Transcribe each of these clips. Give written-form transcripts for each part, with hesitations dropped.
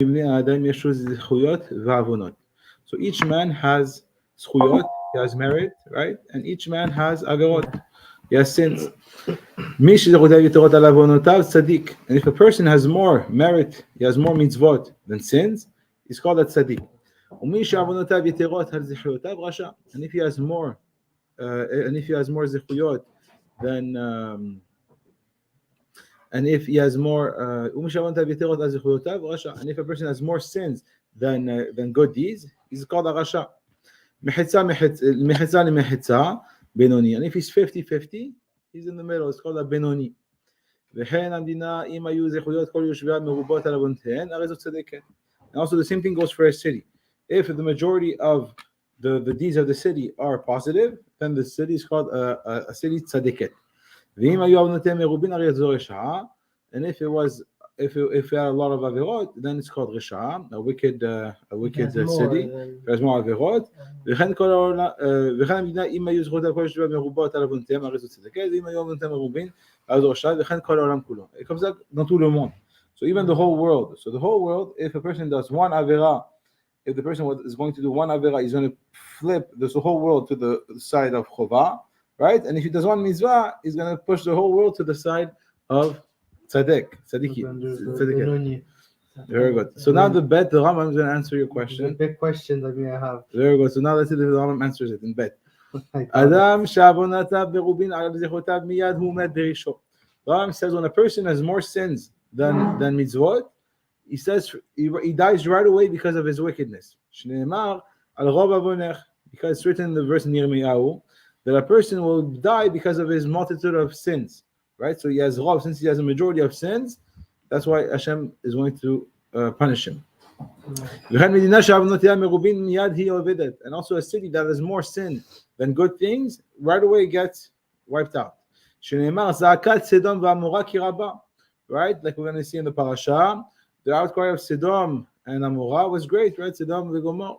So each man has zchuyot, he has merit, right? And each man has averot, he has sins. And if a person has more merit, he has more mitzvot than sins, he's called a tzaddik. And if he has more, zechuyot than and if he has more, and if a person has more sins than good deeds, he's called a rasha. Benoni. And if he's 50-50, he's in the middle. It's called a benoni. And also the same thing goes for a city. If the majority of the deeds of the city are positive, then the city is called a city tzadiket. And if it had a lot of averot, then it's called risha, a wicked city. There's more averot. It comes out dans tout le monde. So even the whole world. So the whole world, if a person does one avera, if the person is going to do one avera, he's going to flip the whole world to the side of chova, right? And if he does one mitzvah, he's going to push the whole world to the side of tzadiki. Very good. So now the Rambam is going to answer your question. The big question that we have. Very good. So now let's see if the Rambam answers it in bet. Adam shavonatav berubin al zechotav miyad hu met berisho. Rambam says when a person has more sins than mitzvot, he says he dies right away because of his wickedness. Shneimar al rov avonech, because it's written in the verse in Yirmiyahu that a person will die because of his multitude of sins. Right, so he has rov, since he has a majority of sins, that's why Hashem is going to punish him. And also a city that has more sin than good things, right away gets wiped out. Right, like we're going to see in the parasha, the outcry of Sodom and Amorah was great, right? Sodom and Gomorrah.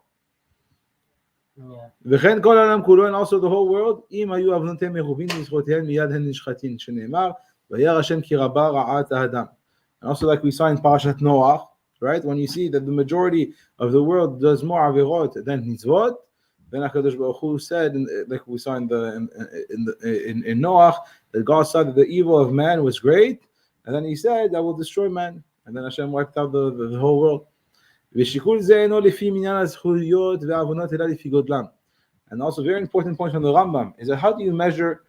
And also the whole world. And also like we saw in Parashat Noah, right? When you see that the majority of the world does more avirot than mitzvot, then HaKadosh Baruch Hu said, like we saw in Noah, that God saw that the evil of man was great, and then He said, "I will destroy man," and then Hashem wiped out the whole world. And also, very important point from the Rambam is that how do you measure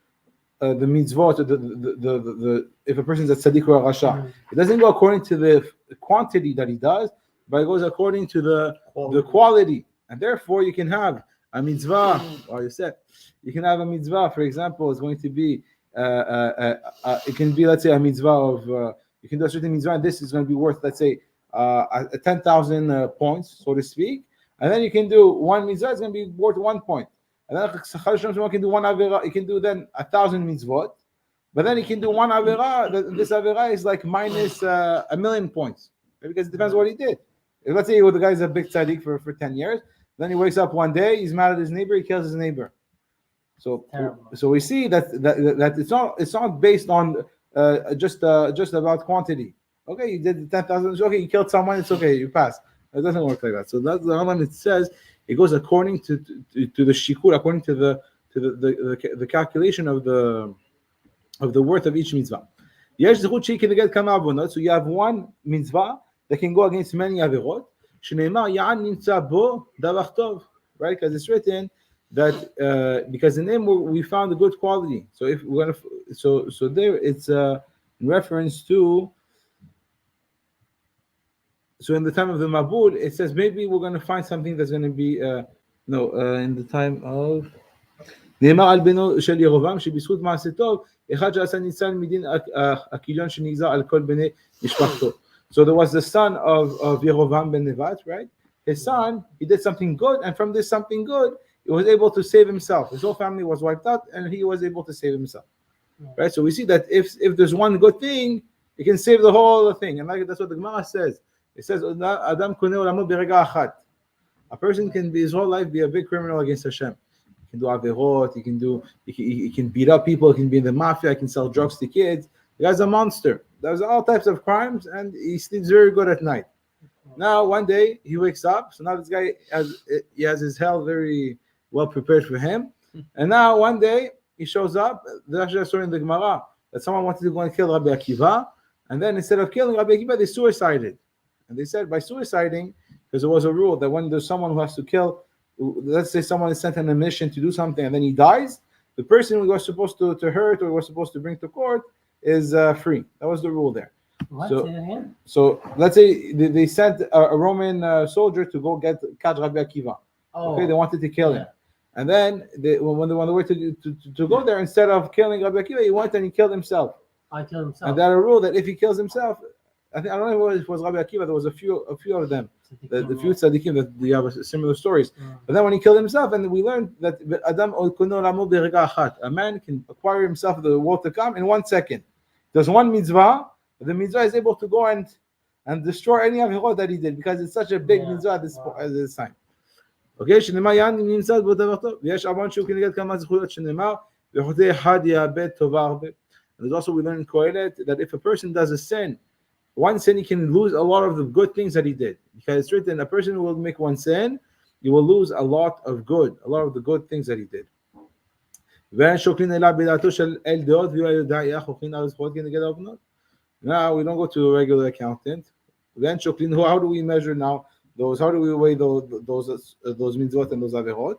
the mitzvot, the if a person is a tzaddik or a rasha? It doesn't go according to the quantity that he does, but it goes according to the quality. And therefore, you can have a mitzvah. Or you said you can have a mitzvah. For example, it's going to be it can be, let's say, a mitzvah of you can do a certain mitzvah, and this is going to be worth, let's say, 10,000 points, so to speak, and then you can do one mitzvah, it's going to be worth 1 point, and then someone can do one avera, you can do then 1,000 mitzvot, but then you can do one avera, this avera is like minus 1,000,000 points, because it depends what he did. If, let's say the guy is a big tzaddik for 10 years, then he wakes up one day, he's mad at his neighbor, he kills his neighbor. So we see that it's not based on just about quantity. Okay, you did 10,000. Okay, you killed someone. It's okay. You pass. It doesn't work like that. So that's the Rambam. It says it goes according to the shikul, according to the calculation of the worth of each mitzvah. So you have one mitzvah that can go against many averot. Right, because it's written that because in him we found a good quality. So if we're gonna so there it's in reference to. So in the time of the Mabul, it says maybe we're going to find something that's going to be in the time of נאמר על בנו של ירובעם שבזכות מעשה טוב אחד שעשה ניצל מדין הכיליון שנגזר על כל בני משפחתו. So there was the son of Yerovam ben Nevat, right? His son, he did something good, and from this something good, he was able to save himself. His whole family was wiped out, and he was able to save himself. Right? So we see that if there's one good thing, it can save the whole thing. And like that's what the Gemara says. It says, Adam koneh olamo berega achat. A person can be his whole life be a big criminal against Hashem. He can do averot, he can beat up people, he can be in the mafia, he can sell drugs to kids. The guy's a monster. There's all types of crimes, and he sleeps very good at night. Now one day he wakes up. So now this guy has his hell very well prepared for him. And now one day he shows up. There's actually a story in the Gemara that someone wanted to go and kill Rabbi Akiva, and then instead of killing Rabbi Akiva, they suicided. And they said by suiciding, because there was a rule that when there's someone who has to kill, let's say someone is sent on a mission to do something and then he dies, the person who was supposed to hurt or was supposed to bring to court is free. That was the rule there. What? So let's say they sent a Roman soldier to go catch Rabbi Akiva. Oh. Okay, they wanted to kill him. And then when they were on the way to go there, instead of killing Rabbi Akiva, he went and he killed himself. I killed himself. And that a rule that if he kills himself, I don't know if it was Rabbi Akiva, there was a few of them, the few tzaddikim that they have similar stories. But then when he killed himself, and we learned that a man can acquire himself the world to come in 1 second. There's one mitzvah, the mitzvah is able to go and destroy any avirot that he did, because it's such a big mitzvah at this time. Okay, שנאמר יען נמצא בדבר טוב, ויש ארבעה שהוא כנגד כמה זכויות שנאמר, וחוטא אחד יאבד טובה הרבה. And there's also we learn in Kohelet that if a person does a sin, one sin he can lose a lot of the good things that he did. Because it's written, a person who will make one sin, he will lose a lot of the good things that he did. Now we don't go to a regular accountant. How do we measure now those? How do we weigh those mitzvot and those averot?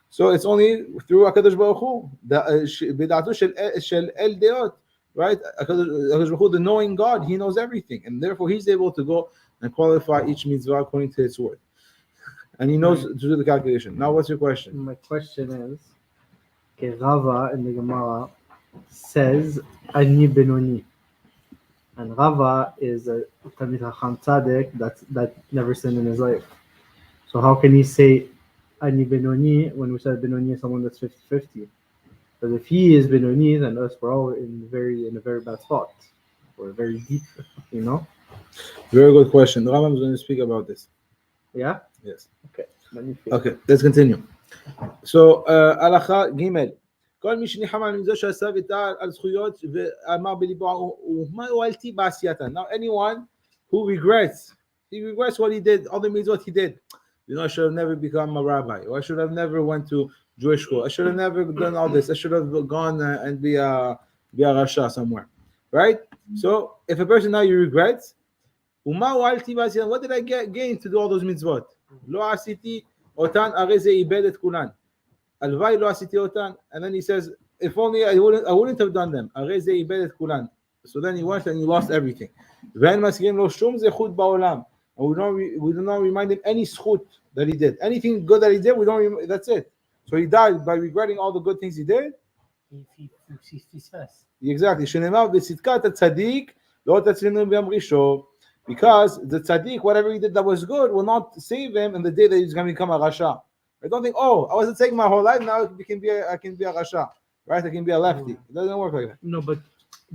So it's only through HaKadosh Baruch Hu, bid'atu shel el deot, right? HaKadosh Baruch Hu, the knowing God, He knows everything, and therefore He's able to go and qualify each mitzvah according to its word, and He knows to do the calculation. Now, what's your question? My question is, okay, Rava in the Gemara says Ani Benoni, and Rava is a Talmid Chacham Tzaddik that never sinned in his life. So how can he say Ani Benoni when we said Benoni is someone that's 50-50? But if he is Benoni, then us we're all in a very bad spot. We're very deep, you know. Very good question. The Rambam is going to speak about this. Yeah. Yes. Okay. Okay. Let's continue. So Halacha Gimel. כל מי שניחם על מזה שעשה ויתר על זכויות ואמר בליבו ומה הועלתי בעשייתן. Now anyone who regrets what he did, all the mitzvot he did. You know, I should have never become a rabbi, or I should have never went to Jewish school. I should have never done all this. I should have gone and be a rasha somewhere, right? So if a person now you regret, what did I gain to do all those mitzvot? Lo asiti otan הרי זה איבד את כולן. הלוואי לא עשיתי אותן. And then he says, if only I wouldn't have done them. הרי זה איבד את כולן. So then he went and he lost everything. ואין מזכירים לו שום זכות בעולם. And we do not remind him any schut that he did. Anything good that he did, that's it. So he died by regretting all the good things he did. He Exactly. שנאמר בצדקת הצדיק לא תצילנו ביום ראשון. Because the tzaddik, whatever he did that was good, will not save him in the day that he's going to become a rasha. I don't think, I wasn't taking my whole life, now I can be a rasha, right? I can be a lefty. It doesn't work like that. No, but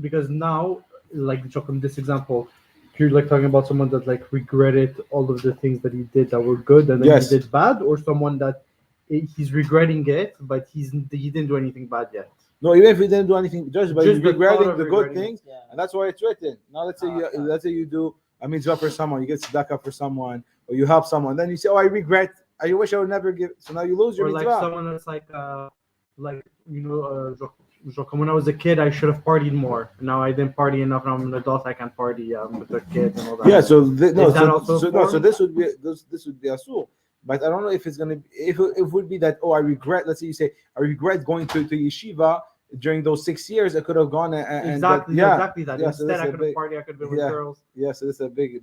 because now, like in this example, you're like talking about someone that like regretted all of the things that he did that were good and then he did bad, or someone that he's regretting it, but he didn't do anything bad yet. No, even if he didn't do anything, just by regretting the good things, and that's why it's written. Now let's say you do a mitzvah for someone, you get tzedakah for someone, or you help someone, then you say, I regret, I wish I would never give. So now you lose your mitzvah. Or like someone that's when I was a kid, I should have partied more. Now I didn't party enough. Now I'm an adult, I can't party with the kids and all that. Yeah, so this would be asur. But I don't know if it's gonna be, if it would be that I regret. Let's say you say I regret going to yeshiva during those 6 years. I could have gone and exactly that. Yeah, instead, I could have partied. I could have been with girls. Yeah, so this is a big.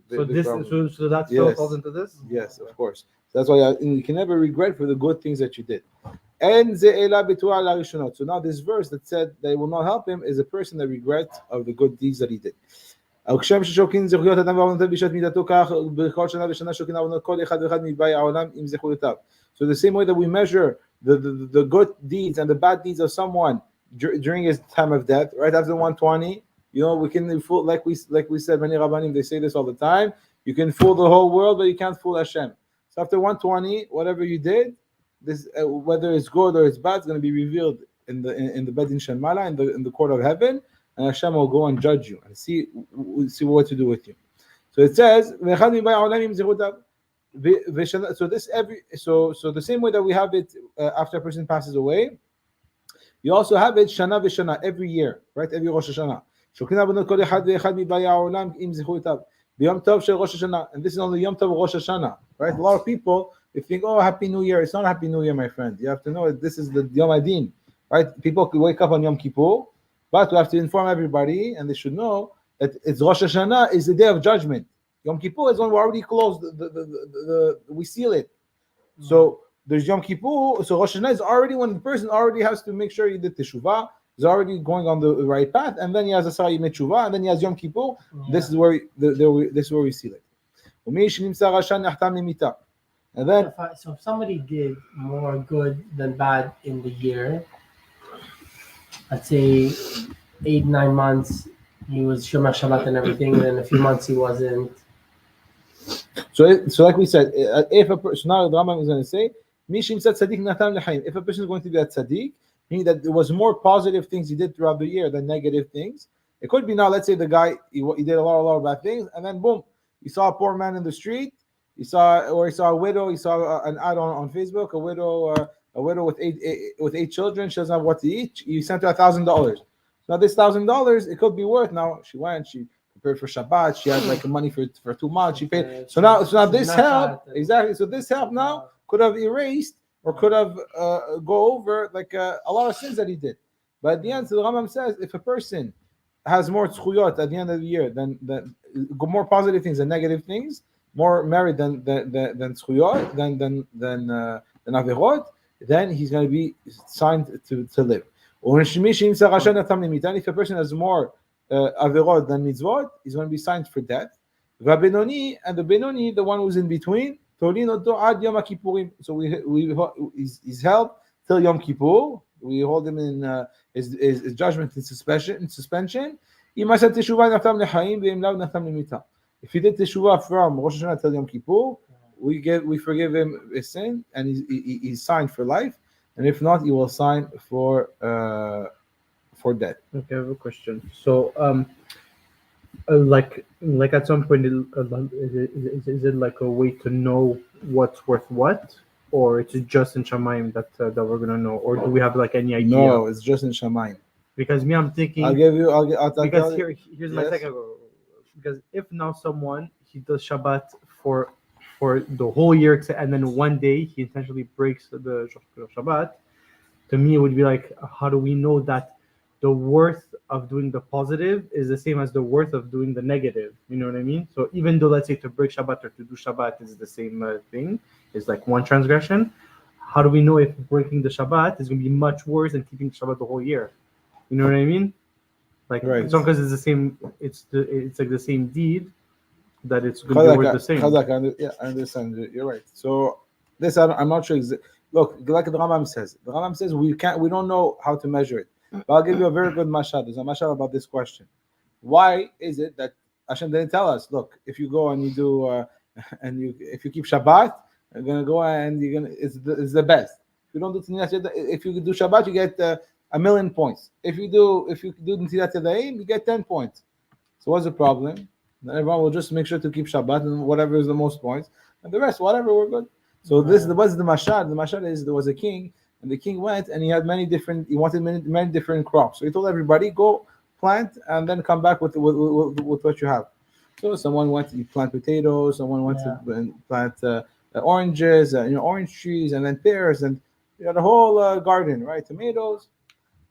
So big problem. So that still falls into this. Yes, of course. So that's why you can never regret for the good things that you did. So now this verse that said that it will not help him is a person that regrets of the good deeds that he did. So the same way that we measure the good deeds and the bad deeds of someone during his time of death, right after 120, we can fool, like we said, many Rabbanim, they say this all the time, you can fool the whole world, but you can't fool Hashem. So after 120, whatever you did, this whether it's good or it's bad, it's going to be revealed in the Beit Din Shemala, in the court of heaven, and Hashem will go and judge you and see what to do with you. So it says, so this so the same way that we have it after a person passes away, you also have it shana v'shana every year, right? Every Rosh Hashanah. Yom Tov shel Rosh Hashanah, and this is only Yom Tov Rosh Hashanah, right? A lot of people they think, oh, Happy New Year. It's not Happy New Year, my friend. You have to know this is the Yom Adin, right? People could wake up on Yom Kippur, but we have to inform everybody, and they should know that it's Rosh Hashanah is the day of judgment. Yom Kippur is when we're already closed. We seal it. So there's Yom Kippur. So Rosh Hashanah is already when the person already has to make sure he did Teshuva. He's already going on the right path, and then he has a Asari Metshuva, and then he has Yom Kippur. This is where this is where we seal it. And then So if somebody did more good than bad in the year, let's say 8-9 months, he was Shomer Shabbat and everything, and then a few months he wasn't. So like we said, if a person, now the Rambam is going to say, Mishim said tzaddik natam lechaim. If a person is going to be a tzaddik, meaning that there was more positive things he did throughout the year than negative things. It could be now, let's say the guy he did a lot of bad things, and then boom, he saw a poor man in the street, he saw a widow, he saw an ad on Facebook, a widow with eight children, she doesn't have what to eat. He sent her $1,000. Now this $1,000, it could be worth. Now she prepared for Shabbat. She had like money for 2 months. She paid. So now this help exactly. So this help now could have erased or could have go over like a lot of sins that he did. But at the end, so the Rambam says, if a person has more tzchuyot at the end of the year than more positive things than negative things, more merit than tzchuyot than averot, then he's going to be signed to live. And if a person has more averot than mitzvot, he's going to be signed for death. And the benoni, the one who's in between, so he's held till Yom Kippur. We hold him in his judgment in suspension. If he did Teshuva from Rosh Hashanah till Yom Kippur, we forgive him his sin, and he's signed for life. And if not, he will sign for death. Okay, I have a question. So, like at some point, is it like a way to know what's worth what, or it's just in Shamayim that we're gonna know, or do we have like any idea? No, it's just in Shamayim. Because I'm thinking. Here's my second. Because if now someone he does Shabbat for the whole year, and then one day he intentionally breaks the Shabbat, to me it would be like, how do we know that the worth of doing the positive is the same as the worth of doing the negative? You know what I mean? So even though, let's say, to break Shabbat or to do Shabbat is the same thing, it's like one transgression, how do we know if breaking the Shabbat is going to be much worse than keeping Shabbat the whole year? You know what I mean? Like, right. It's not because it's the same, it's like the same deed, that it's going to be worth the same. Yeah, I understand. You're right. So this, I'm not sure. Look, like the Rambam says, we don't know how to measure it. But I'll give you a very good mashal. There's a mashal about this question. Why is it that Hashem didn't tell us? Look, if you go and you do, if you keep Shabbat, you're gonna go and you're gonna. It's the best. If you don't do Tzinyat, if you do Shabbat, you get 1,000,000 points. If you do Tzinyat Yadayim, you get 10 points. So what's the problem? Everyone will just make sure to keep Shabbat and whatever is the most points, and the rest, whatever, we're good. So what's the mashal? The mashal is there was a king. And the king went and he had many different different crops. So he told everybody, go plant and then come back with what you have. So someone went to plant potatoes, someone went to plant oranges, orange trees, and then pears, and you had a whole garden, right? Tomatoes.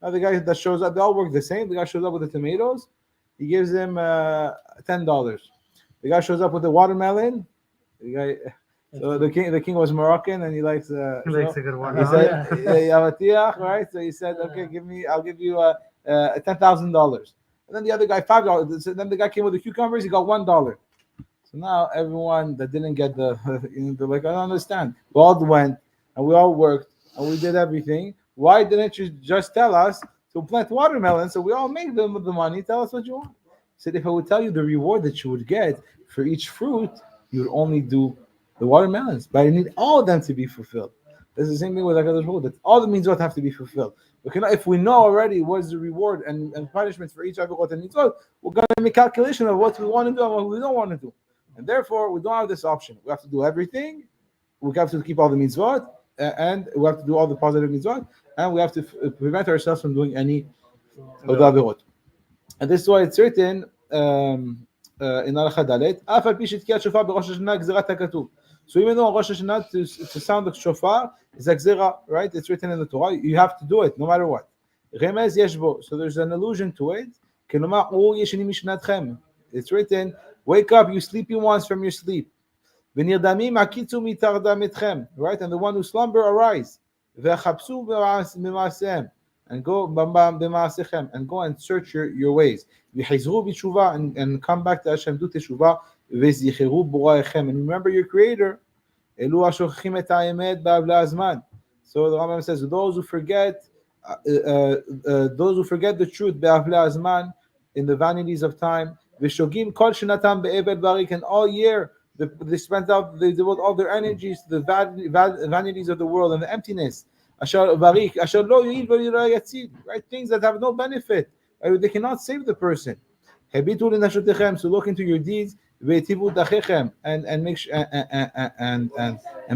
Now the guy that shows up, they all work the same. The guy shows up with the tomatoes, he gives him $10. The guy shows up with the watermelon, so the king was Moroccan, and he likes a good one. He said, right? So he said, okay, I'll give you $10,000. And then the other guy $5. So then the guy came with the cucumbers, he got $1. So now everyone that didn't get they're like, I don't understand. We all went and we all worked and we did everything. Why didn't you just tell us to plant watermelon so we all make the money? Tell us what you want. He said, if I would tell you the reward that you would get for each fruit, you would only do the watermelons, but I need all of them to be fulfilled. That's the same thing with HaKadosh Baruch Hu, that all the mitzvot have to be fulfilled. If we know already what's the reward and punishments for each avirot and mitzvot, we're going to make calculation of what we want to do and what we don't want to do. And therefore, we don't have this option. We have to do everything. We have to keep all the mitzvot, and we have to do all the positive mitzvot, and we have to prevent ourselves from doing any of the avirot. And this is why it's written in Halacha Dalet, Af al pi shetkiyat shofar b'Rosh Hashanah gzerat hakatuv. So even though on Rosh Hashanah to sound the shofar is a gzera, right? It's written in the Torah. You have to do it no matter what. Remez yesh bo. So there's an allusion to it. Kelomar ur yesheni mishnatchem. It's written, wake up, you sleepy ones, from your sleep. V'nirdamim akitzu mitardam etchem. Right? And the one who slumber, arise. V'chapsu b'maasehem. And go b'maasechem. And go and search your ways. V'chizru b'tshuva. And come back to Hashem. Do teshuva. V'zicheru b'roechem. And remember your Creator. Elu ashochim et ha'emet ba'avla azman. So the Rambam says, those who forget the truth ba'avla azman, in the vanities of time, v'shogim kol shenatam be'eved barik, and all year they spent out, they devote all their energies to the vanities of the world and the emptiness. Asher barik, asher lo yu'il v'lo yatzil, right? Things that have no benefit, they cannot save the person. Habitu linashotechem, so look into your deeds, ve'tivu dachechem, and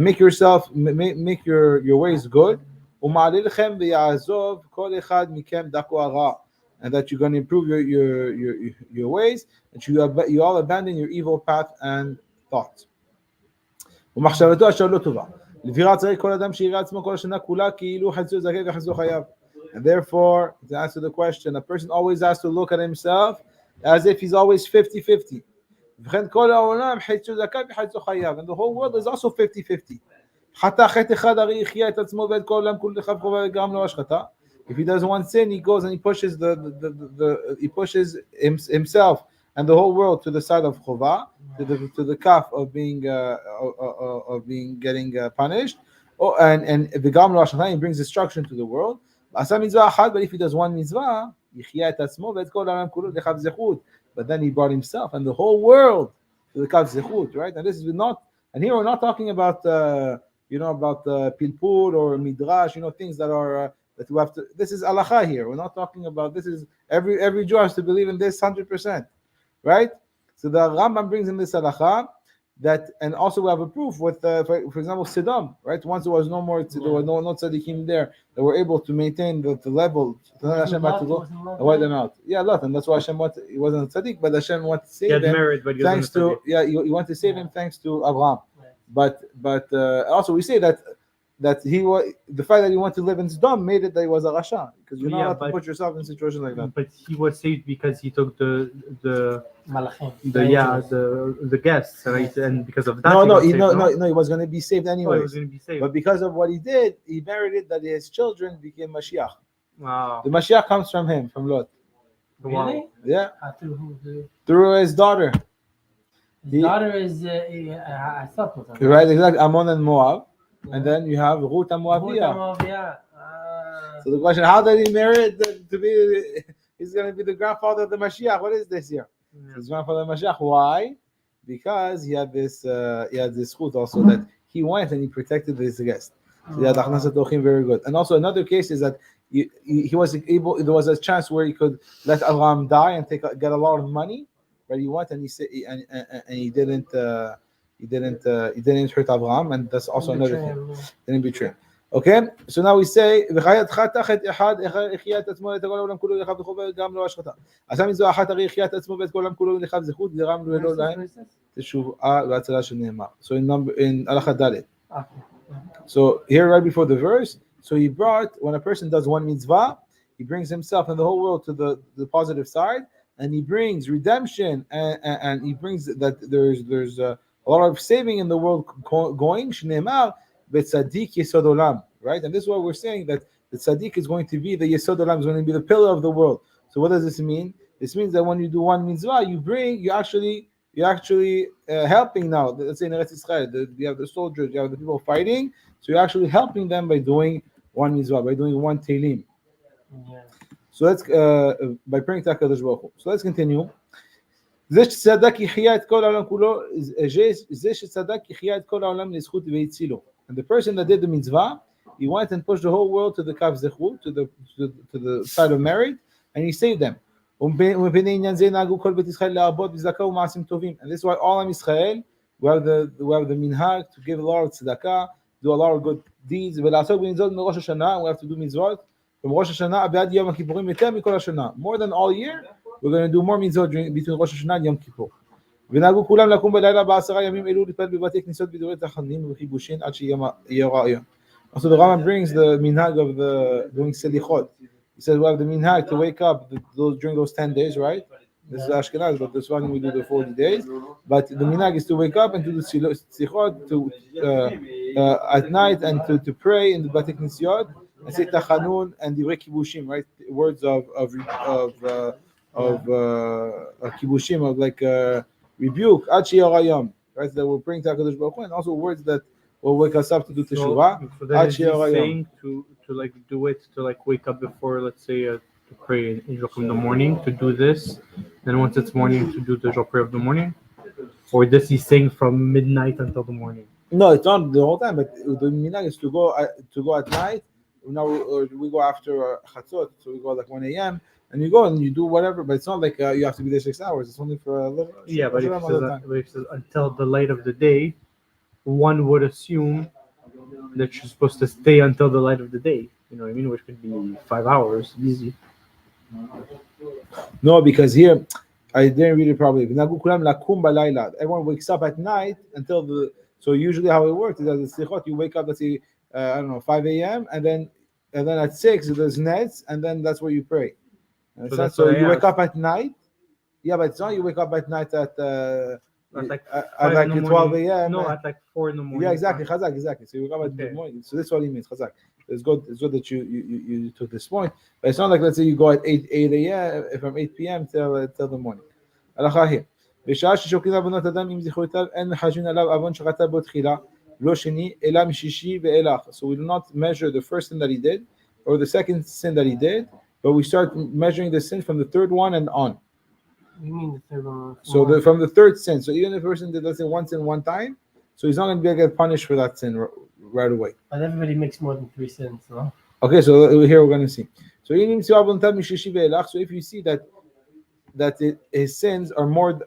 make yourself, make your ways good. U'ma'alilchem ve'ya'azov kol echad mikem dako hara. And that you're going to improve your ways, and you all abandon your evil path and thoughts. And therefore, to answer the question, a person always has to look at himself as if he's always 50-50. And the whole world is also 50-50. If he does one sin, he goes and he pushes he pushes himself and the whole world to the side of chova, to the kaf of being getting punished. And the gam lo he brings destruction to the world. But if he does one mitzvah, but then he brought himself and the whole world to the kaf zechut, right? And this is not. And here we're not talking about about pilpul or midrash, things that are. That we have to. This is halacha here. We're not talking about. This is every Jew has to believe in this 100%, right? So the Rambam brings in this halacha that, and also we have a proof with, for example, Sidam, right? Once there was no more, there were no tzaddikim there that were able to maintain the level. So Hashem had to go and wipe them out. Yeah, Lot, and that's why Hashem he wasn't a tzaddik, but Hashem wanted to save him. Married, but thanks to he wanted to save him thanks to Abraham. But also we say that he was, the fact that he wanted to live in Sodom made it that he was a rasha, because you're not allowed to put yourself in a situation like that. But he was saved because he took the guests, right? And because of that, he was going to be saved anyway. But because of what he did, he merited that his children became Mashiach. Wow. The Mashiach comes from him, from Lot. Really? Yeah. Through who? Through his daughter. His daughter is I slept with him. Right, exactly. Ammon and Moab. And then you have Ruth and Moabiyah. So the question, how did he merit to be? He's going to be the grandfather of the Mashiach. What is this here? His grandfather of the Mashiach. Why? Because he had this Ruth also that he went and he protected his guest. So yeah, very good. And also another case is that he was able. There was a chance where he could let Abraham die and get a lot of money, but he went and he said and he didn't. He didn't hurt Abraham, and that's also another thing. Didn't betray him. Okay, so now we say so now in Halacha Dalet. So here right before the verse, so he brought, when a person does one mitzvah, he brings himself and the whole world to the positive side, and he brings redemption, and he brings that there's a lot of saving in the world going. Shneimar v'tzadik yesod olam, right? And this is what we're saying, that the tzaddik is going to be the yesod olam, is going to be the pillar of the world. So what does this mean? This means that when you do one mitzvah, you're actually helping now. Let's say in Eretz Israel, you have the soldiers, you have the people fighting. So you're actually helping them by doing one mitzvah, by doing one telim. Yeah. So let's by praying to HaKadosh Baruch Hu. So let's continue. And the person that did the mitzvah, he went and pushed the whole world to the kaf zechut, to the side of merit, and he saved them. ומפני עניין זה נהגו כל בית ישראל להרבות בצדקה ומעשים טובים. And this is why all Am Yisrael, we have the minhag to give a lot of tzedakah, do a lot of good deeds, ולעסוק במצוות מראש השנה, we have to do mitzvot from ראש השנה ועד יום הכיפורים יותר מכל השנה. More than all year, we're going to do more mitzvot between ראש השנה and יום כיפור. ונהגו כולם לקום בלילה ב10 ימים אלו להתפלל בבתי כניסות בדורי תחנונים ובחיבושין עד שיהיה רעיון. Also the Rambam brings the minhag of the doing selichot. He says we have the minhag to wake up during those 10 days, right? This is Ashkenaz, but this one we do the 40 days. But the minhag is to wake up and to do selichot at night and to pray in the bati knisiyot and say tachanun and divrei kibushim, right? Words of kibushim, of like rebuke, ad sheyarayam, right? That will bring to HaKadosh Baruch Hu, and also words that will wake us up to do Teshuva. So that is saying to like do it, to like wake up before, let's say, to pray in Israel in the morning, to do this. Then once it's morning, to do the Israel prayer of the morning. Or this he's saying from midnight until the morning. No, it's not the whole time, but the minhag is to go at night. Now we go after Chatzot, so we go like 1 a.m. and you go and you do whatever, but it's not like you have to be there 6 hours. It's only for a little. Yeah, but if it says until the light of the day, one would assume that you're supposed to stay until the light of the day. You know what I mean? Which could be 5 hours, easy. No, because here I didn't read it properly. Everyone wakes up at night until the. So usually how it works is that the slichot, you wake up, let's say, 5 a.m. and then at 6 there's nets, and then that's where you pray. So you wake up at night. Yeah, but it's not you wake up at night at like 12 a.m. No, at like 4 in the morning. Yeah, exactly. Chazak, exactly. So you wake up at the morning. So this is what he means. Chazak. It's good that you took this point. But it's not like, let's say you go at 8 a.m. from 8 p.m. till the morning. הלכה היא. בשעה ששוקלים עוונות אדם עם זכרויותיו אין מחשבים עליו עוון שחטא בו תחילה לא שני אלא משישי ואילך. So we do not measure the first sin that he did or the second sin that he did, but we start measuring the sin from the third one and on. You mean the third one? So from the third sin. So even if a person did, let's say, one sin one time, so he's not going to be able to get punished for that sin right away. But everybody makes more than 3 sins, no? Okay, so here we're going to see. So if you see that his sins are more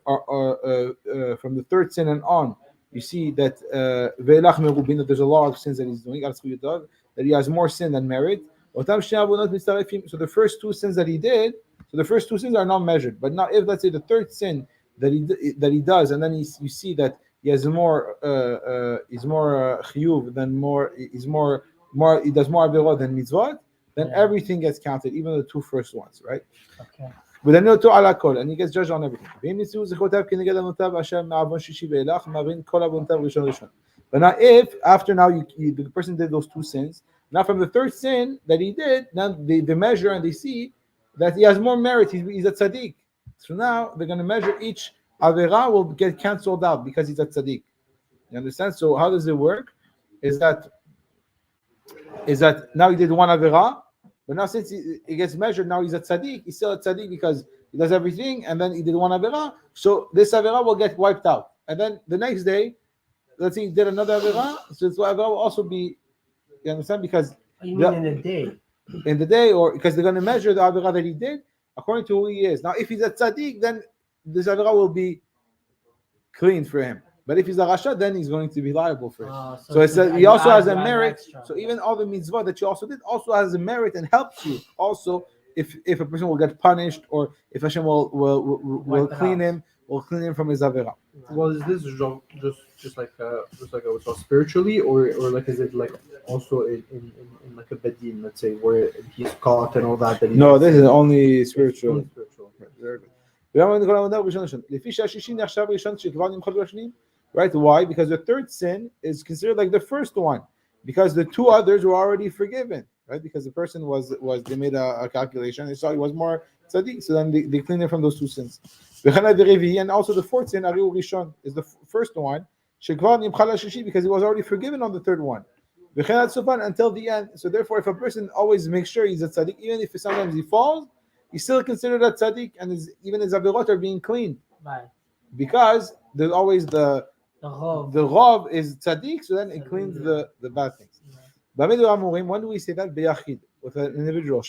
from the third sin and on, you see that that there's a lot of sins that he's doing, that he has more sin than merit. So the first 2 sins that he did, so the first 2 sins are not measured. But now, if let's say the third sin that he does, and then you see that he has more chiyuv than he does more avirot than mitzvot, then everything gets counted, even the 2 first ones, right? Okay. But then and he gets judged on everything. But now, if after now the person did those 2 sins, now from the third sin that he did, now they measure and they see that he has more merit. He's a tzaddik. So now they're going to measure each avera will get cancelled out because he's a tzaddik. You understand? So how does it work? Is that now he did 1 avera, but now since he gets measured, now he's a tzaddik. He's still a tzaddik because he does everything, and then he did 1 avera. So this avera will get wiped out, and then the next day, let's say he did another avera. So this avera will also be. You understand? Because you mean in a day? In the day, or because they're going to measure the avera that he did according to who he is. Now, if he's a tzaddik, then this avera will be clean for him. But if he's a rasha, then he's going to be liable for it. So it's he also has a merit. So even all the mitzvah that you also did also has a merit and helps you. Also, if a person will get punished, or if Hashem will clean him, will clean him from his avera. Well, is this just like I was taught spiritually, or like is it like also in like a bedin, let's say, where he's caught and all that? No, this is only spiritual. Only spiritual. Right? Why? Because the third sin is considered like the first one, because the 2 others were already forgiven, right? Because the person was they made a calculation, they saw he was more tzaddik, so then they cleaned him from those 2 sins. And also the 4th sin, Ariu Rishon, is the first one, because he was already forgiven on the 3rd one. Until the end. So therefore, if a person always makes sure he's a tzaddik, even if sometimes he falls, he's still considered a tzaddik, and even his avirot are being cleaned. Right. Because there's always the Rav is tzaddik, so then it cleans the bad things. When do we say that? Beyachid, with an individual.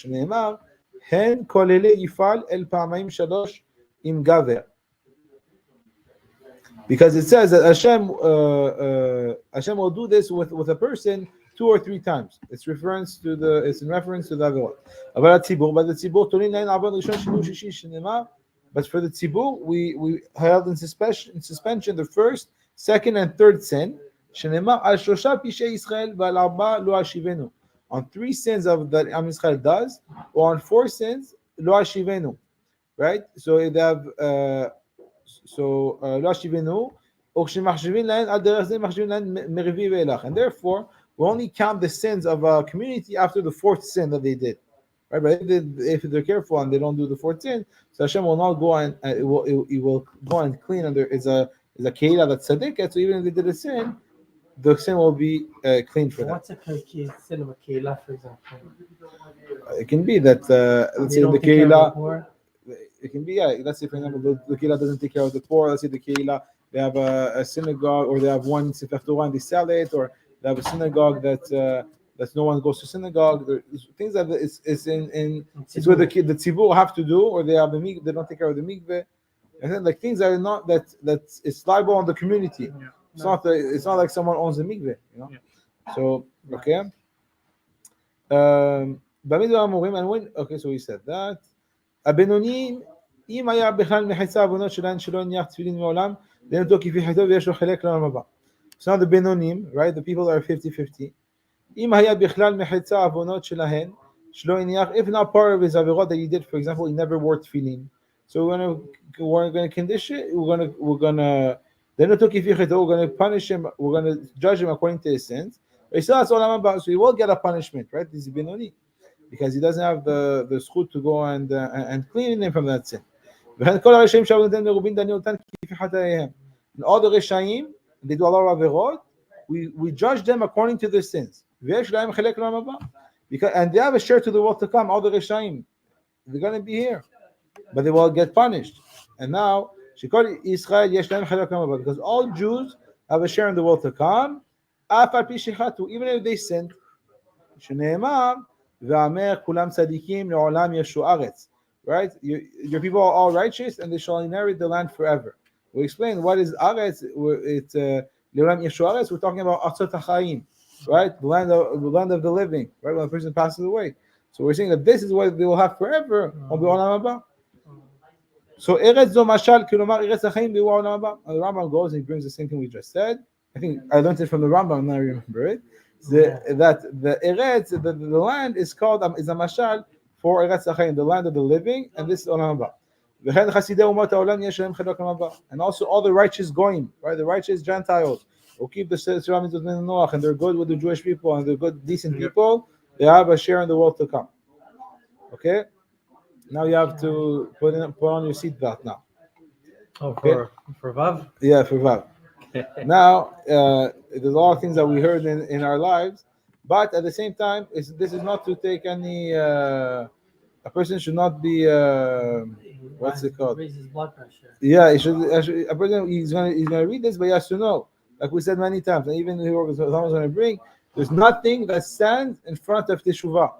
הן כוללי יפעל אל פעמיים שלוש עם גבר. Because it says that Hashem will do this with a person 2 or 3 times. It's in reference to the Avirot. But the Tzibur, but for the Tzibur, we held in suspension the first, second, and third sin. On 3 sins of that Am Yisrael does, or on 4 sins, lo ashivenu. Right? So they have lo ashivenu, and therefore we only count the sins of a community after the 4th sin that they did. Right? But if they're careful and they don't do the 4th sin, so Hashem will not go and it will go and clean. And there is a keilah that's tzaddiket. So even if they did a sin, the sin will be cleaned for them. What's a sin of a keilah, for example? It can be that let's say the keilah. It can be, let's say for example the keilah doesn't take care of the poor. Let's say the keilah, they have a synagogue, or they have one Sefer Torah and they sell it, or they have a synagogue that no one goes to synagogue. There's things that it's where the tzibur have to do, or they have they don't take care of the mikveh, and then like things that are not that it's liable on the community. Yeah. It's not like someone owns the mikveh, you know. Yeah. So okay. And when so we said that. הבינונים, אם היה בכלל מחיצה עוונות שלהן שלא הניח תפילין מעולם, דין אותו כפי חטאו ויש לו חלק לעולם הבא. So now the בינונים, right, the people are 50-50. אם היה בכלל מחיצה עוונות שלהן, שלא הניח, if not part of his עבירות that he did, for example, he never wore tefillin. So we're going to condition it, we're going to דין אותו כפי חטאו, we're going to punish him, we're going to judge him according to his sins. But he still has עולם הבא, so he will get a punishment, right? This is בינוני. Because he doesn't have the zchut to go and clean him from that sin. And all the Reshaim, they do a lot of averot, we judge them according to their sins. Because, and they have a share to the world to come, all the Reshaim. They're going to be here. But they will get punished. And now, because all Jews have a share in the world to come, even if they sinned. Right? Your people are all righteous and they shall inherit the land forever. We explain what is Aretz. It's we're talking about Atzot HaChaim, right? The land of the living, right? When a person passes away. So we're saying that this is what they will have forever on the Olam Haba. So Eretz zo mashal kilomar Eretz HaChaim bi'u Olam Haba. And the Rambam goes and he brings the same thing we just said. I think I learned it from the Rambam, now I remember it. That the Eretz, the land is called is a mashal for Eretz HaChaim, the land of the living, and this is Olam Haba. And also all the righteous goyim, right? The righteous Gentiles who keep the surroundings of Noach, and they're good with the Jewish people, and they're good, decent people. They have a share in the world to come. Okay. Now you have to put on your seatbelt now. Oh, for Vav? Yeah, for Vav. Now, there's a lot of things that we heard in our lives, but at the same time, this is not to take any. A person should not be. What's it called? Raise his blood pressure. Yeah, a person he's gonna read this, but he has to know, like we said many times, and even someone's going to bring. There's nothing that stands in front of Teshuva.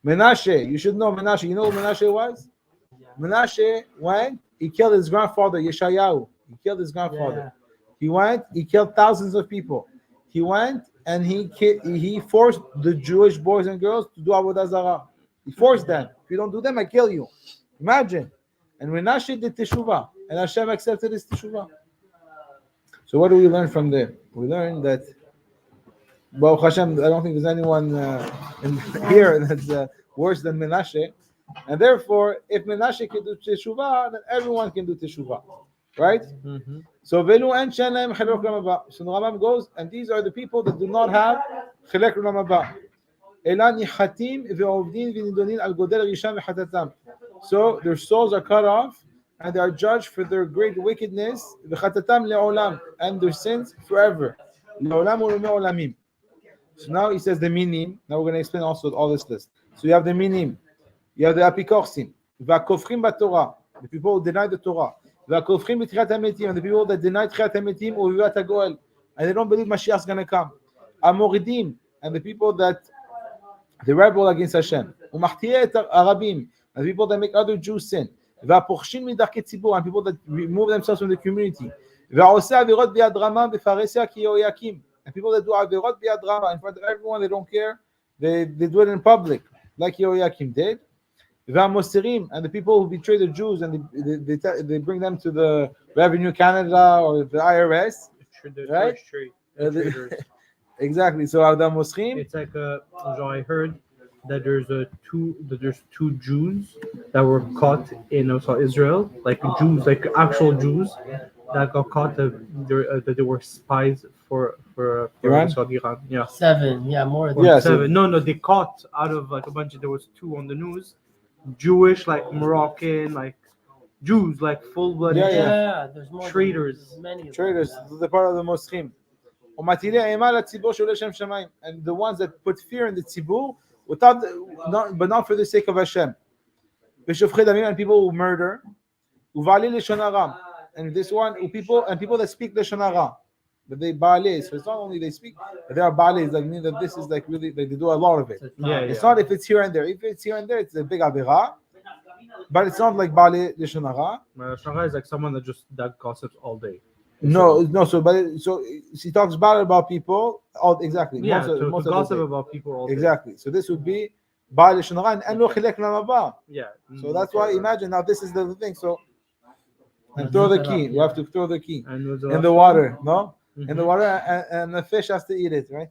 Menashe, you should know Menashe. You know what Menashe was? Yeah. Menashe went. He killed his grandfather Yeshayahu. He killed his grandfather. Yeah. He went, he killed thousands of people. He went and he forced the Jewish boys and girls to do Avodah Zarah. He forced them. If you don't do them, I kill you. Imagine. And Menashe did Teshuva, and Hashem accepted his Teshuva. So what do we learn from there? We learn that, well, Hashem, I don't think there's anyone here that's worse than Menashe. And therefore, if Menashe can do Teshuva, then everyone can do Teshuva. Right? Mm-hmm. So Velu and Shalem Chelek Olam Haba. So the Rambam goes, and these are the people that do not have Chelek Olam Haba. Ela nichatim ve'ovdin v'nidonin al godel risham v'chatatam. So their souls are cut off, and they are judged for their great wickedness v'chatatam le'olam, and their sins forever. Le'olam u'lemei olamim. So now he says the minim. Now we're going to explain also all this list. So you have the minim, you have the apikorsim, v'akofrim b'Torah, the people who deny the Torah. And the people that deny Tchiat HaMetim or Vivat HaGoel, and they don't believe Mashiach is going to come. Amoridim, and the people that they rebel against Hashem. Umachtiet Arabim, and people that make other Jews sin. והפורשים מדרכי ציבור, and people that remove themselves from the community. והעושה עבירות ביד רמה בפרהסיה כיהויקים, and people that do עבירות ביד רמה in front of everyone, they don't care, they do it in public, like Yehoiakim did. והמוסרים, and the people who betray the Jews and they bring them to the Revenue Canada or the IRS, right? Exactly. So the Mosrim, It's like I heard that there's two Jews that were caught in Israel, like Jews, like actual Jews that got caught that they were spies for Iran? Iran. Yeah. 7, more than Yeah, 7. No, they caught out of like a bunch of, there was 2 on the news, Jewish, like Moroccan, like Jews, like full-blooded Yeah, there's more traitors. Many of traders, the part of the Mosrim. ומטילי אימה לציבור שעולה שם שמיים, and the ones that put fear in the tzibur, but not for the sake of Hashem. ושופכי דמים, and people who murder. ובעלי לשון הרע, and this one, people that speak לשון הרע, but they ba'alei, so it's not only they speak, but they are ba'alei, like mean that this is like really, like they do a lot of it. It's not if it's here and there. If it's here and there, it's a big avera, but it's not like ba'alei לשון הרע. Shara is like someone that gossips all day. No. So he talks bad about people. Exactly. Yeah, most to of gossip the about people all day. exactly. So this would be ba'al lashon hara and lo chilek lamaba. Yeah. So that's why imagine now this is the thing. So and throw the key. You have to throw the key in the water. No, in the water, and the fish has to eat it, right?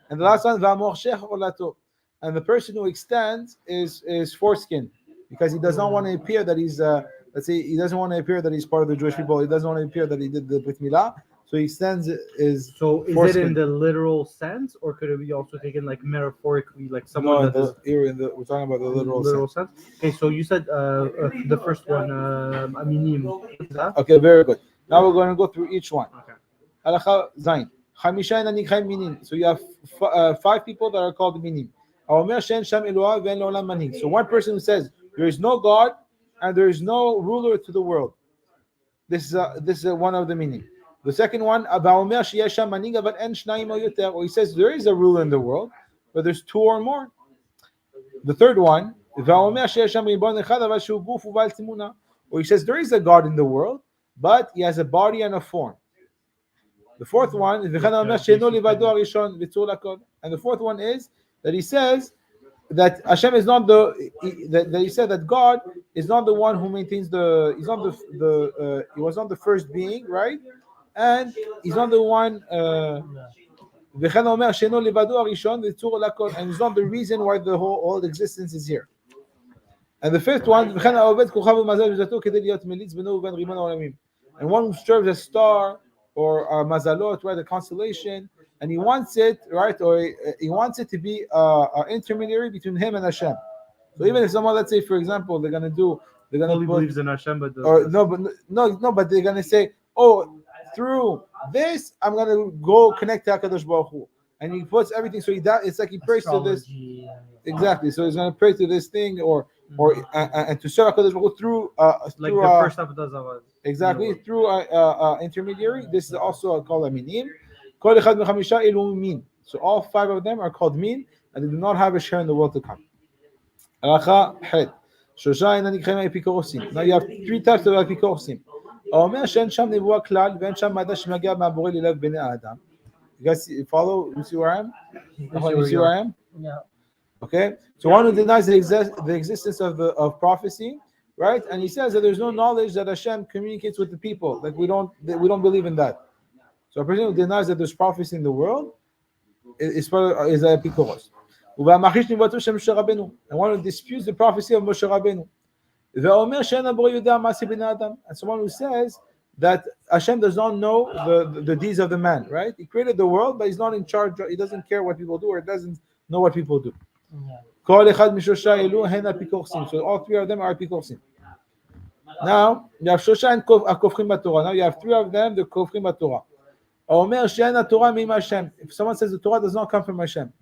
And the last one, va'morshech olato, and the person who extends is foreskin because he does not want to appear that he's let's say he doesn't want to appear that he's part of the Jewish people. He doesn't want to appear that he did the Brit Milah. So he extends his. So is foreskin. it in the literal sense, or could it be also taken like metaphorically, like someone No, that is we're talking about the literal sense. Okay, so you said the first one, aminim. What's that? Okay, very good. Now we're going to go through each one. Okay. Halacha Zayin. Chamisha nanichai minim. So you have 5 people that are called minim. Haomer she'en sham Eloah ve'en le'olam manhig. So one person who says there is no God and there is no ruler to the world. This is one of the meaning. The second one, or he says there is a ruler in the world, but there's 2 or more. The third one, or he says there is a God in the world, but he has a body and a form. The fourth one, and the fourth one is that he says that Hashem is not that he said that God is not the one who maintains he's not he was not the first being, right? And he's not the one and he's not the reason why the whole existence is here. And the fifth one, and one who serves a star or a mazalot, right, a constellation, and he wants it, right, or he wants it to be an intermediary between him and Hashem. So even if someone, let's say, for example, they're gonna believes in Hashem, but but they're gonna say, oh, through this, I'm gonna go connect to Hakadosh Baruch Hu, and he puts everything. So it's like he prays to this. Exactly. So he's gonna pray to this thing, or and to serve Hakadosh Baruch Hu through like the first half does of exactly through intermediary. This is also called a minim. So all 5 of them are called min, and they do not have a share in the world to come. Now you have 3 types of epikosim. You guys follow? You see where I am? You see where I am? Yeah. Okay. So one who denies the existence of prophecy, right? And he says that there's no knowledge that Hashem communicates with the people. Like we don't believe in that. So a person who denies that there's prophecy in the world is a epikoros. And one who disputes the prophecy of Moshe Rabbeinu. And someone who says that Hashem does not know the deeds of the man, right? He created the world, but he's not in charge. He doesn't care what people do, or doesn't know what people do. So all 3 of them are epikosim. Now you have Shosha and Kofrim Batorah. Now you have 3 of them, the Kofrim Batorah. If someone says the Torah does not come from Hashem,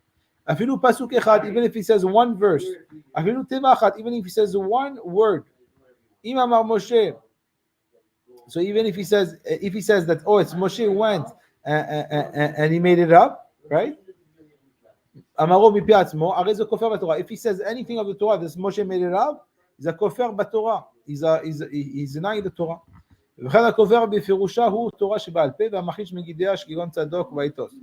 even if he says 1 verse, even if he says 1 word, so even if he says that, oh, it's Moshe who went and he made it up, right? If he says anything of the Torah, this Moshe made it up, He's a kofer b'Torah. He's denying the Torah. וכן הכופר בפירושה הוא תורה שבעל פה והמחיש מגידיה כגון צדוק ובעיתוס.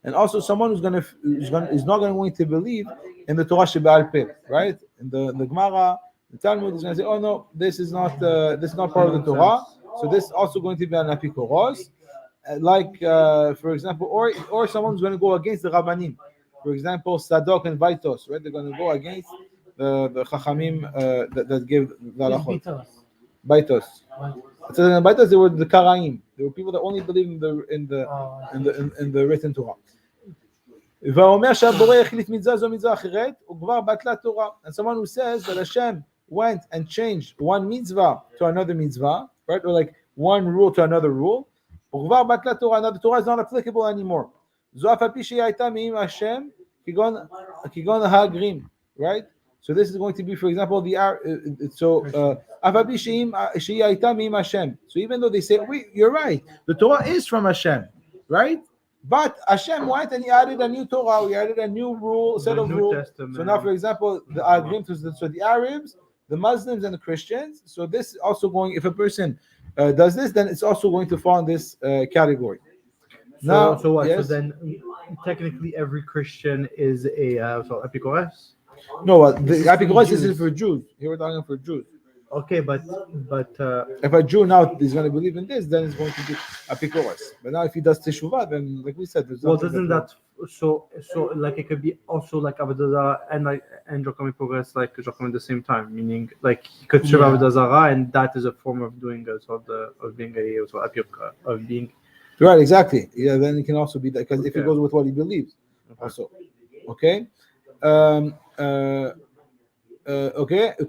And also someone who's not going to believe in the Torah שבעל פה, right? In the Gemara, the Talmud is going to say, oh no, this is not part of the Torah. So this is also going to be an apikoros. Like, for example, or someone's going to go against the Rabbanim. For example, Sadok and Baitos, right? They're going to go against the Chachamim that give the halachot. Baitos. So in Baitos, they were the Karaim. They were people that only believe in the written Torah. ואומר שהבורא החליט מצווה זו מצווה אחרת, הוא כבר בטלה תורה. And someone who says that Hashem went and changed one mitzvah to another mitzvah, right? Or like one rule to another rule, הוא כבר בטלה תורה. Now the Torah is not applicable anymore. זו אף על פי שהיא הייתה מעם השם, כגון הגרים, right? So this is going to be, for example, אף על פי שהיא הייתה מעם השם. So even though they say, wait, you're right, the Torah is from Hashem, right? But Hashem went and he added a new Torah, he added a new rule, set of rules. Testament. So now, for example, the agreement, so the Arabs, the Muslims, and the Christians. So this is also going, if a person does this, then it's also going to fall in this category. So what? Yes? So then, technically, every Christian is a Epicurus? No, the Epicurus is for Jews. Here we're talking for Jews. Okay, but if a Jew now is going to believe in this, then it's going to be Epicurus. But now, if he does Teshuva, then like we said, there's doesn't that so like it could be also like Avodah and Jocham Epicurus like Jocham at the same time, meaning like he could serve Avodah Zarah, and that is a form of doing of being right, exactly. Yeah, then it can also be that because if he goes with what he believes, also, okay. Okay. So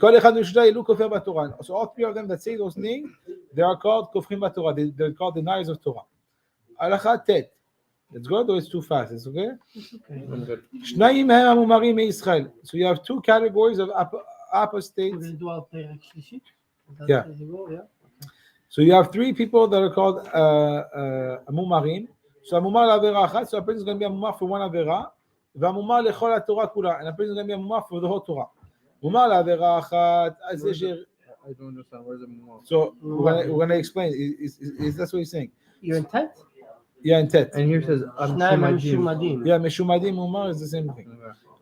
all three of them that say those things, they are called kofrim b'Torah. They're called deniers of Torah. Halacha tet. Let's go. Though it's too fast. It's okay. Shnayim hem amumarim me'Yisrael. So you have two categories of apostates. Yeah. So you have three people that are called amumarim. So amumar l'avera achat. So a person is going to be amumar for one avera. V'amumar lechol haTorah kula. And a person is going to be amumar for the whole Torah. I don't understand. What is it? So we're going to explain. Is that's what he's saying? You're in tet? Yeah, in tet. And here it says Meshumadim. Yeah, Meshumadim Umar is the same thing.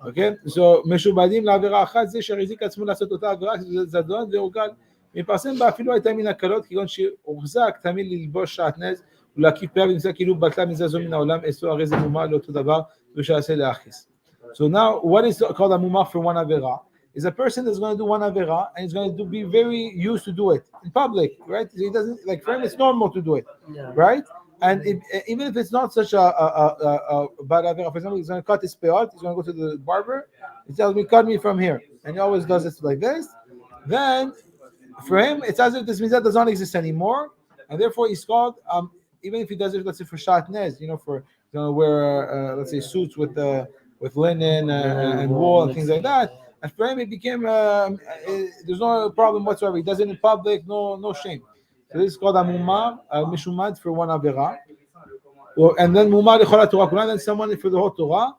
Okay, so Meshumadim לעבירה אחת זה שהחזיק עצמו לעשות אותה עבירה זדון והורגל. מפרסם בה אפילו הייתה מן הקלות כגון שהוחזק תמיד ללבוש שעטנז ולהקיף פאה ונמצא כאילו בטלה מזה זו מן העולם אסור הרי זה מומר לאותו דבר ושעשה להכיס. So now what is called a mumar for one avera? Is a person that's going to do one avera and he's going to be very used to do it in public, right? So he doesn't like for him it's normal to do it, right? And even if it's not such a bad avera, for example, he's going to cut his peot, he's going to go to the barber, he tells me cut me from here, and he always does it like this. Then for him it's as if this mitzvah does not exist anymore, and therefore he's called even if he does it, let's say for shatnez, for wear let's say suits with linen and wool and things like that. And for him, it became there's no problem whatsoever. He does it in public, no shame. So this is called a mumar, mishumad for one avera, and then mumar lechol Torah kulan, and someone for the whole Torah.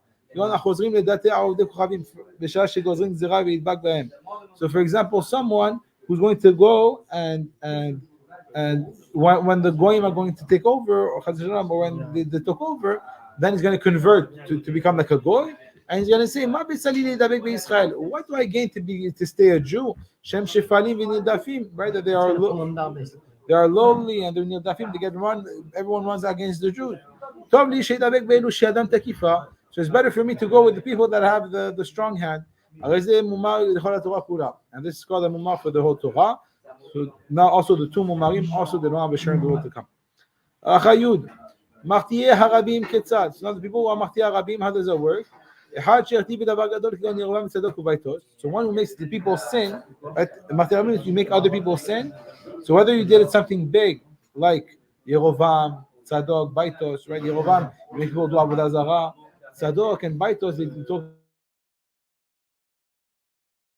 So, for example, someone who's going to go and when the goyim are going to take over, or when they took over, then he's going to convert to become like a goy. And he's going to say, "Ma b'tzali lidabek b'Yisrael? What do I gain to stay a Jew? Shem shefalim v'nidafim, right? That they are lowly and they're nidafim. They get run. Everyone runs against the Jews. Tov li sheidabek be'elu she'adam tekifa. So it's better for me to go with the people that have the strong hand. And this is called a mumar for the whole Torah. So now also the two mumarim, also they don't have a share in the world to come. Achayud, martiye harabim ketzad. So now the people who are martiye harabim, how does that work? So one who makes the people sin, right? You make other people sin. So whether you did something big like Yerovam, Tzadok, Baitos, right? Yerovam, you make people do Avodah Zarah. Tzadok and Baitos, they told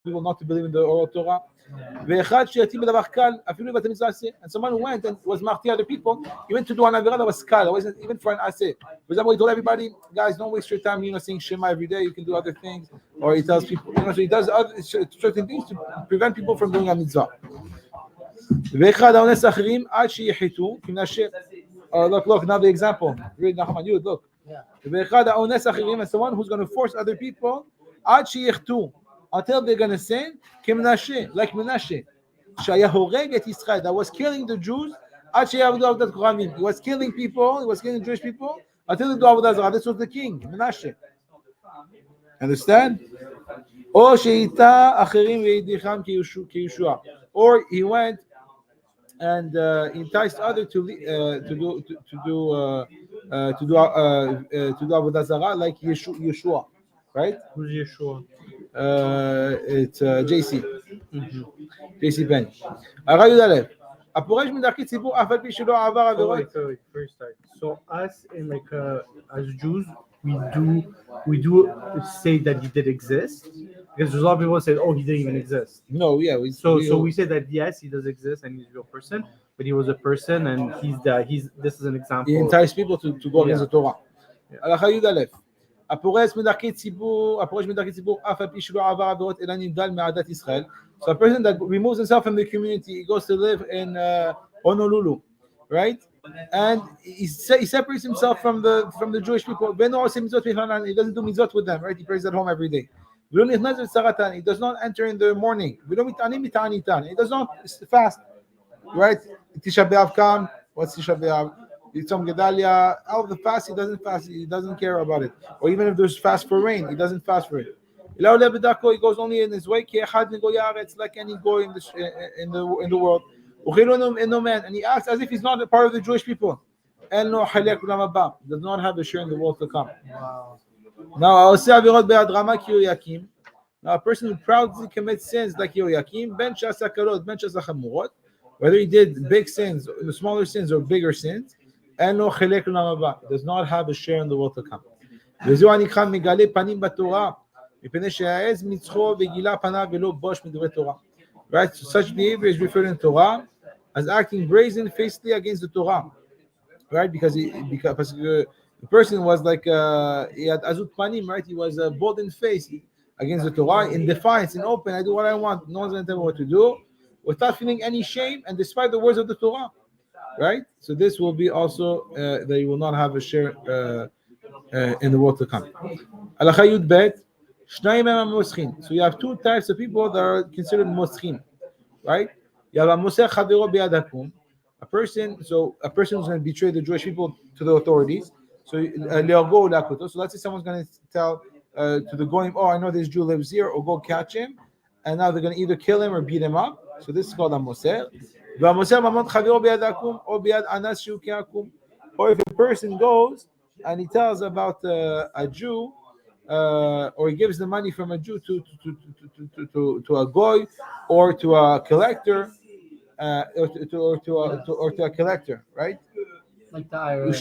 people not to believe in the oral Torah. And someone who went and was marty other people, he went to do an avera that was kal. It wasn't even for an aseh. For example, he told everybody, guys, don't waste your time, saying Shema every day. You can do other things. or he tells people, so he does other certain things to prevent people from doing a mitzvah. Look, now the example. Read Nachman Yud, look. It's the one who's going to force other people until they're going to sin, like Menashe. That was killing the Jews. He was killing people, he was killing Jewish people until they do Avodah Zarah. This was the king, Menashe. Understand? Or he went and enticed others to do Avodah Zarah like Yeshua, right? Who's Yeshua? It's JC. JC Ben. הרב י"א, הפורש מדרכי ציבור אף על פי שלא עבר עבירות. First time. So us in as Jews, we do say that he did exist, because there's a lot of people say, oh, he didn't even exist. No, yeah. We say that yes, he does exist and he's a real person, but he was a person and this is an example. He enticed people to go against the Torah. הלכה י"א, הפורש מדרכי ציבור אף על פי שלא עבר עבירות אלא נבדל מעדת ישראל. So a person that removes himself from the community, he goes to live in Honolulu, right? And he separates himself from the Jewish people. He doesn't do mitzvot with them, right? He prays at home every day. He does not enter in the morning. He does not fast, right? Tisha B'Av come. What's Tisha B'Av? Yitzom Gedalia. All of the fast, he doesn't fast. He doesn't care about it. Or even if there's fast for rain, he doesn't fast for it. He goes only in his way, like any goy in the world. And he acts as if he's not a part of the Jewish people. He does not have a share in the world to come. Wow. Now, a person who proudly commits sins like Yoyakim, whether he did big sins, smaller sins, or bigger sins, he does not have a share in the world to come. Right? So such behavior is referred in Torah as acting brazen-facedly against the Torah. Right? Because the person was like he had azut panim, right? He was bold in face against the Torah, in defiance, in open. I do what I want. No one's going to tell me what to do, without feeling any shame, and despite the words of the Torah. Right? So this will be also that you will not have a share in the world to come. Halacha Yud Bet. So you have two types of people that are considered moschim, right? You have a moser chavero biyadakum, a person who's going to betray the Jewish people to the authorities. So let's say someone's going to tell to the goyim, oh, I know this Jew lives here, or go catch him, and now they're going to either kill him or beat him up. So this is called a moser. Or if a person goes and he tells about a Jew, or he gives the money from a Jew to a goy, or to a collector, or to a collector, right? Like the IRS.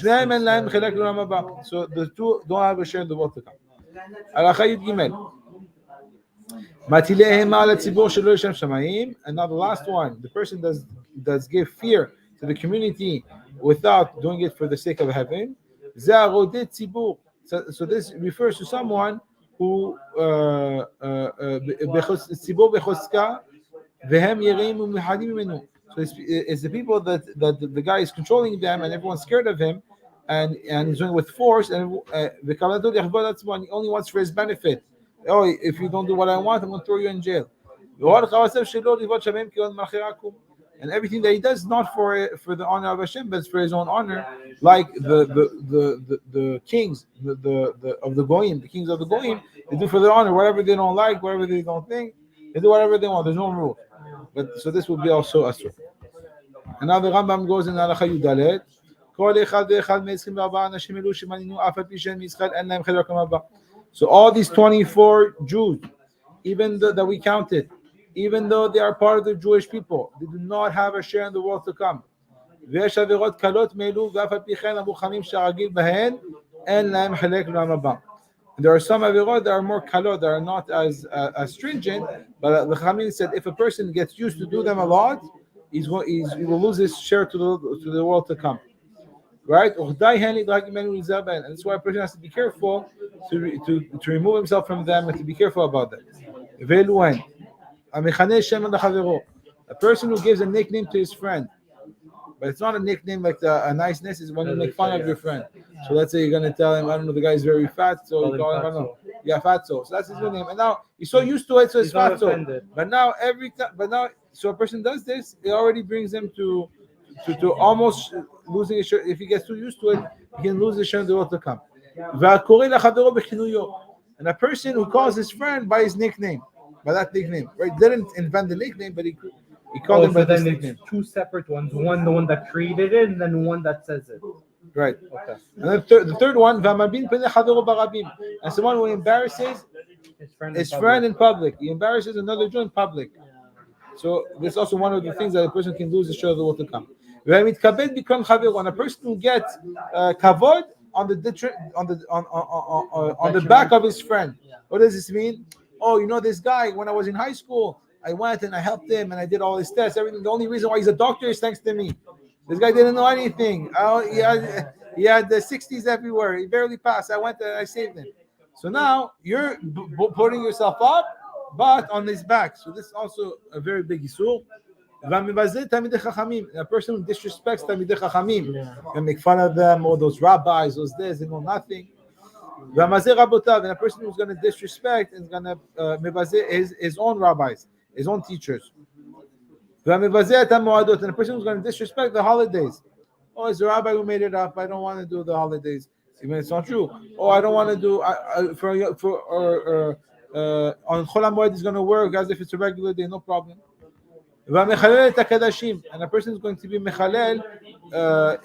So the two don't have a share in the world to come. And now the last one, the person does give fear to the community without doing it for the sake of heaven. So this refers to someone who so it's the people that the guy is controlling them and everyone's scared of him, and he's doing it with force, and he only wants for his benefit. Oh, if you don't do what I want, I'm going to throw you in jail. And everything that he does not for the honor of Hashem, but it's for his own honor, like the kings of the goyim, the kings of the goyim, they do for their honor whatever they don't like, whatever they don't think, they do whatever they want. There's no rule. But so this will be also asur. And now the Rambam goes in Halacha Yudalet. So all these 24 Jews, even though that we counted, even though they are part of the Jewish people, they do not have a share in the world to come. There are some avirot that are more kalot, that are not as stringent, but the Chachamim said if a person gets used to do them a lot, he will lose his share to the world to come. right? And that's why a person has to be careful to remove himself from them and to be careful about them. A person who gives a nickname to his friend, but it's not a nickname like a niceness, is when you make fun of your friend. So let's say you're going to tell him, I don't know, the guy is very fat, so you call him, I don't know, yeah, fatso. So that's his new name. And now he's so used to it, so it's fatso. But now so a person does this, it already brings him to almost losing his shirt. If he gets too used to it, he can lose his shirt in the world to come. And a person who calls his friend by his nickname, by that nickname, right? Didn't invent the nickname, but he called him by this nickname. Two separate ones. One, the one that created it, and then one that says it. Right. Okay. And then the third one, and someone who embarrasses his friend in public. He embarrasses another Jew in public. So this is also one of the things that a person can lose the show of the world to come. When a person who gets kavod on the back of his friend, what does this mean? Oh, you know this guy, when I was in high school, I went and I helped him and I did all his tests, everything. The only reason why he's a doctor is thanks to me. This guy didn't know anything. He had the 60s everywhere. He barely passed. I went and I saved him. So now you're putting yourself up, but on his back. So this is also a very big issue. A person who disrespects Talmidei Chachamim and make fun of them, all those rabbis, those this, they know nothing. And a person who's going to disrespect is going to his own rabbis, his own teachers. And a person who's going to disrespect the holidays. Oh, it's a rabbi who made it up. I don't want to do the holidays, even it's not true. Oh, I don't want to do on Chol HaMoed is going to work as if it's a regular day, no problem. And a person is going to be mechalel,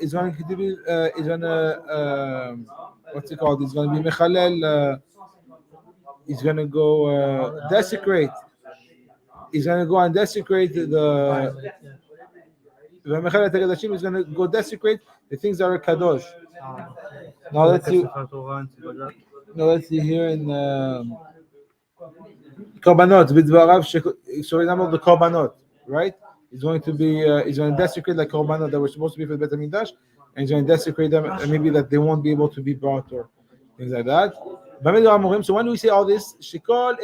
is going to be what's it called? He's going to be mechalel. He's going to go desecrate. He's going to go and desecrate the He's going to go desecrate the things that are kadosh. Now let's see here in korbanot. So example, the korbanot, right? He's going to desecrate the korbanot that were supposed to be for the Bet HaMikdash, and he's going to desecrate them, and maybe that they won't be able to be brought or things like that. So when do we say all this? When do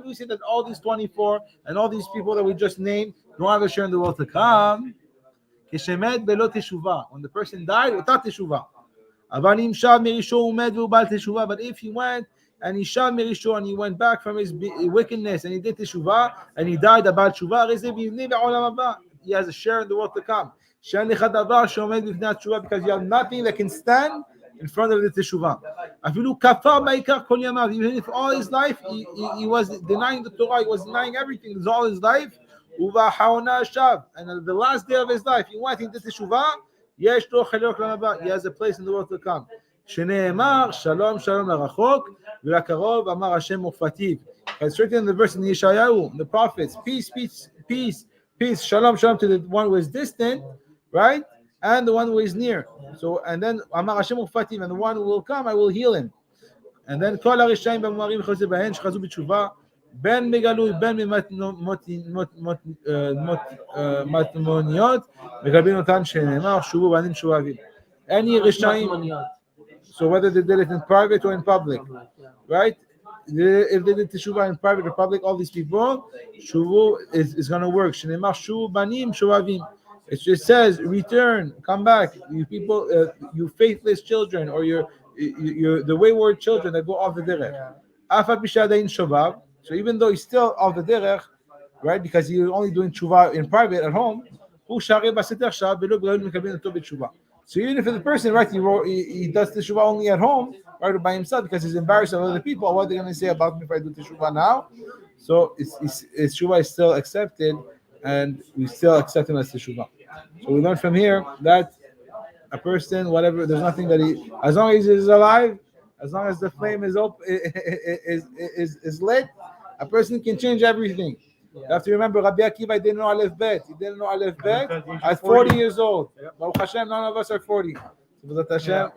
we say that all these 24 and all these people that we just named don't have a share in the world to come? When the person died without Teshuva. But if he went and he shot Merisho and he went back from his wickedness and he did Teshuva and he died about Teshuva, he has a share in the world to come. Because you have nothing that can stand in front of the Teshuvah. Even if all his life he was denying the Torah, he was denying everything, it was all his life. And at the last day of his life, he went into Teshuvah, he has a place in the world to come. It's written in the verse in Yeshayahu, the prophets, peace, peace, peace, peace, shalom, shalom to the one who is distant, right? And the one who is near. So, and then Amar Hashem Ufatim, and the one who will come, I will heal him. And then Kol HaRishayim B'Muarim Choseh B'Hen Shchazu B'Teshuvah Ben Megalui Ben Matmoniot Megabin Otan Shenemar Shuvu Banim Shuvavim. Any Rishayim. So whether they did it in private or in public, right? If they did Teshuvah in private or public, all these people, Shuvu is going to work. Shenemar Shuvu Banim Shuvavim. It just says, return, come back, you people, you faithless children, or your the wayward children that go off the derech. So even though he's still off the derech, right, because he's only doing tshuva in private at home, so even if the person, right, he does the tshuva only at home, right, by himself, because he's embarrassed of other people, what are they going to say about me if I do the tshuva now? So his tshuva is still accepted, and we still accept him as teshuvah. So we learn from here that a person, whatever, there's nothing that as long as he's alive, as long as the flame is open, is lit, a person can change everything. You have to remember, Rabbi Akiva didn't know Aleph Bet. He didn't know Aleph Bet at 40 years old. Baruch Hashem, none of us are 40. So, Hashem,